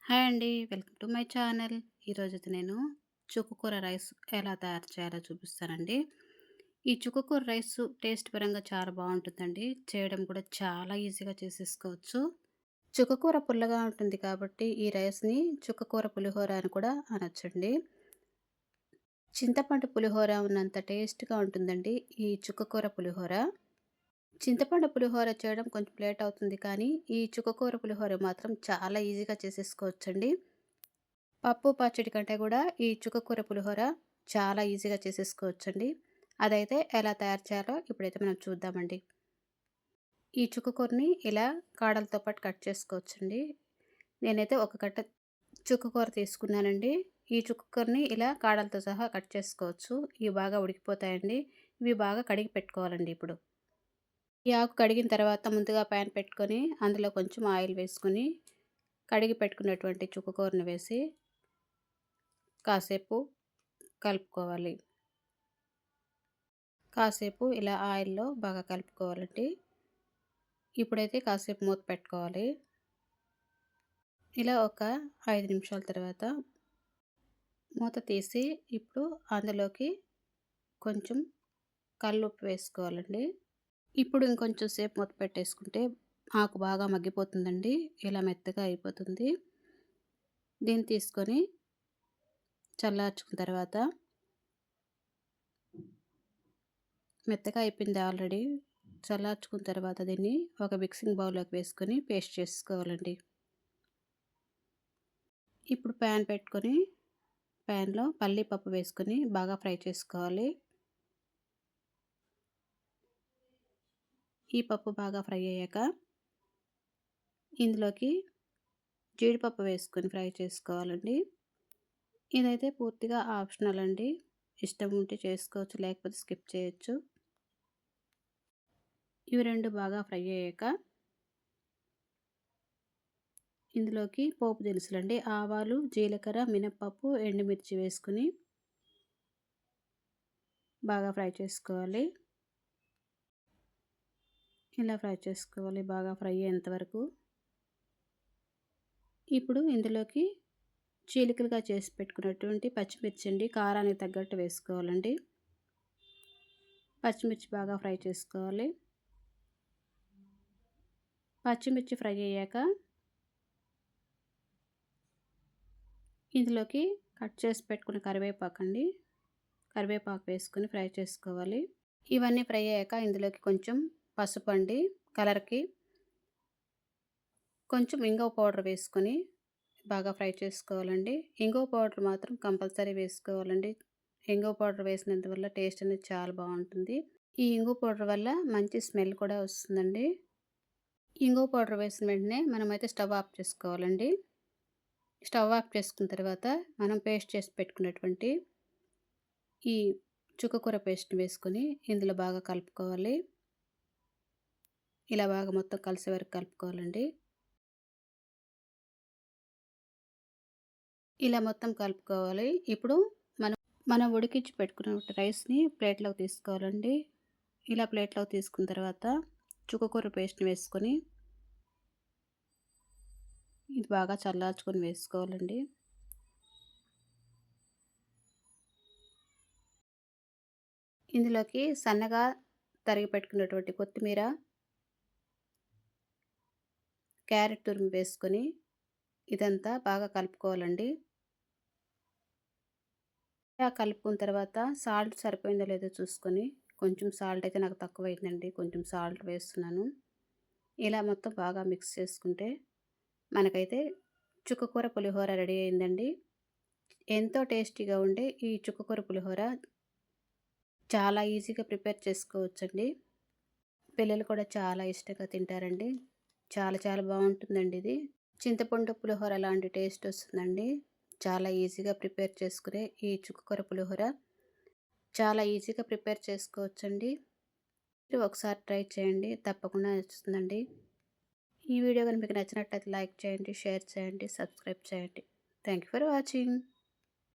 Hi అండి. Welcome to my channel. ఈరోజైతే నేను చుక్కకూర రైస్ ఎలా తయారు చేయాలో చూపిస్తానండి. ఈ చుక్కకూర రైస్ టేస్ట్ పరంగా చాలా బావుంటుందండి. చేయడం కూడా చాలా ఈజీగా చేసేసుకోవచ్చు. చుక్కకూర పుల్లగా ఉంటుంది కాబట్టి ఈ రైస్‌ని చుక్కకూర పులిహోర అని కూడా అనొచ్చండి. చింతపండు పులిహోర ఉన్నంత టేస్ట్‌గా ఉంటుందండి ఈ చుక్కకూర పులిహోర. చింతపండు పులిహోర చేయడం కొంచెం లేట్ అవుతుంది కానీ, ఈ చుక్కకూర పులిహోర మాత్రం చాలా ఈజీగా చేసేసుకోవచ్చండి. పప్పు, పచ్చడి కంటే గూడా ఈ చుక్కకూర పులిహోర చాలా ఈజీగా చేసేసుకోవచ్చండి. అదైతే ఎలా తయారు చేయాలో ఇప్పుడైతే మనం చూద్దామండి. ఈ చుక్కకూరని ఇలా కాడలతో పాటు కట్ చేసుకోవచ్చండి. నేనైతే ఒక కట్ట చుక్కకూర తీసుకున్నానండి. ఈ చుక్కకూరని ఇలా కాడలతో సహా కట్ చేసుకోవచ్చు. ఇవి బాగా ఉడికిపోతాయండి. ఇవి బాగా కడిగి పెట్టుకోవాలండి ఇప్పుడు. ఈ ఆకు కడిగిన తర్వాత ముందుగా ప్యాన్ పెట్టుకొని, అందులో కొంచెం ఆయిల్ వేసుకొని, కడిగి పెట్టుకున్నటువంటి చుక్కకూరని వేసి కాసేపు కలుపుకోవాలి. కాసేపు ఇలా ఆయిల్‌లో బాగా కలుపుకోవాలండి. ఇప్పుడైతే కాసేపు మూత పెట్టుకోవాలి. ఇలా ఒక 5 నిమిషాల తర్వాత మూత తీసి ఇప్పుడు అందులోకి కొంచెం కల్లుప్పు వేసుకోవాలండి. ఇప్పుడు ఇంకొంచెం సేపు మూత పెట్టేసుకుంటే ఆకు బాగా మగ్గిపోతుందండి. ఇలా మెత్తగా అయిపోతుంది. దీన్ని తీసుకొని చల్లార్చుకున్న తర్వాత మెత్తగా అయిపోయింది ఆల్రెడీ. చల్లార్చుకున్న తర్వాత దీన్ని ఒక మిక్సింగ్ బౌల్‌లోకి వేసుకొని పేస్ట్ చేసుకోవాలండి. ఇప్పుడు ప్యాన్ పెట్టుకొని ప్యాన్‌లో పల్లి పప్పు వేసుకొని బాగా ఫ్రై చేసుకోవాలి. ఈ పప్పు బాగా ఫ్రై అయ్యాక ఇందులోకి జీడిపప్పు వేసుకొని ఫ్రై చేసుకోవాలండి. ఇదైతే పూర్తిగా ఆప్షనల్ అండి. ఇష్టం ఉంటే చేసుకోవచ్చు, లేకపోతే స్కిప్ చేయొచ్చు. ఇవి 2 బాగా ఫ్రై అయ్యాక ఇందులోకి పోపు దినుసులండి. ఆవాలు, జీలకర్ర, మినపప్పు, ఎండుమిర్చి వేసుకొని బాగా ఫ్రై చేసుకోవాలి. ఇలా ఫ్రై చేసుకోవాలి బాగా ఫ్రై అయ్యేంత వరకు. ఇప్పుడు ఇందులోకి చీలికలుగా చేసి పెట్టుకున్నటువంటి పచ్చిమిర్చి అండి. కారానికి తగ్గట్టు వేసుకోవాలండి. పచ్చిమిర్చి బాగా ఫ్రై చేసుకోవాలి. పచ్చిమిర్చి ఫ్రై అయ్యాక ఇందులోకి కట్ చేసి పెట్టుకున్న కరివేపాకండి. కరివేపాకు వేసుకొని ఫ్రై చేసుకోవాలి. ఇవన్నీ ఫ్రై అయ్యాక ఇందులోకి కొంచెం పసుపండి కలర్‌కి, కొంచెం ఇంగువ పౌడర్ వేసుకొని బాగా ఫ్రై చేసుకోవాలండి. ఇంగువ పౌడర్ మాత్రం కంపల్సరీ వేసుకోవాలండి. ఇంగువ పౌడర్ వేసినందువల్ల టేస్ట్ అనేది చాలా బావుంటుంది. ఈ ఇంగువ పౌడర్ వల్ల మంచి స్మెల్ కూడా వస్తుందండి. ఇంగువ పౌడర్ వేసిన వెంటనే మనమైతే స్టవ్ ఆఫ్ చేసుకోవాలండి. స్టవ్ ఆఫ్ చేసుకున్న తర్వాత మనం పేస్ట్ చేసి పెట్టుకున్నటువంటి ఈ చుక్కకూర పేస్ట్‌ని వేసుకొని ఇందులో బాగా కలుపుకోవాలి. ఇలా బాగా మొత్తం కలిసే వరకు కలుపుకోవాలండి. ఇలా మొత్తం కలుపుకోవాలి. ఇప్పుడు మనం మనం ఉడికించి పెట్టుకున్న రైస్‌ని ప్లేట్‌లోకి తీసుకోవాలండి. ఇలా ప్లేట్‌లోకి తీసుకున్న తర్వాత చుక్కకూర పేస్ట్‌ని వేసుకొని ఇది బాగా చల్లార్చుకొని వేసుకోవాలండి. ఇందులోకి సన్నగా తరిగి పెట్టుకున్నటువంటి కొత్తిమీర, క్యారెట్ తురుము వేసుకొని ఇదంతా బాగా కలుపుకోవాలండి. ఇలా కలుపుకున్న తర్వాత సాల్ట్ సరిపోయిందో లేదో చూసుకొని, కొంచెం సాల్ట్ అయితే నాకు తక్కువైందండి. కొంచెం సాల్ట్ వేస్తున్నాను. ఇలా మొత్తం బాగా మిక్స్ చేసుకుంటే మనకైతే చుక్కకూర పులిహోర రెడీ అయిందండి. ఎంతో టేస్టీగా ఉండే ఈ చుక్కకూర పులిహోర చాలా ఈజీగా ప్రిపేర్ చేసుకోవచ్చండి. పిల్లలు కూడా చాలా ఇష్టంగా తింటారండి. చాలా చాలా బావుంటుందండి ఇది. చింతపండు పులిహోర లాంటి టేస్ట్ వస్తుందండి. చాలా ఈజీగా ప్రిపేర్ చేసుకునే ఈ చుక్కకూర పులిహోర చాలా ఈజీగా ప్రిపేర్ చేసుకోవచ్చండి. మీరు ఒకసారి ట్రై చేయండి. తప్పకుండా నచ్చుతుందండి. ఈ వీడియో గనుక మీకు నచ్చినట్లయితే లైక్ చేయండి, షేర్ చేయండి, సబ్స్క్రైబ్ చేయండి. Thank you for watching.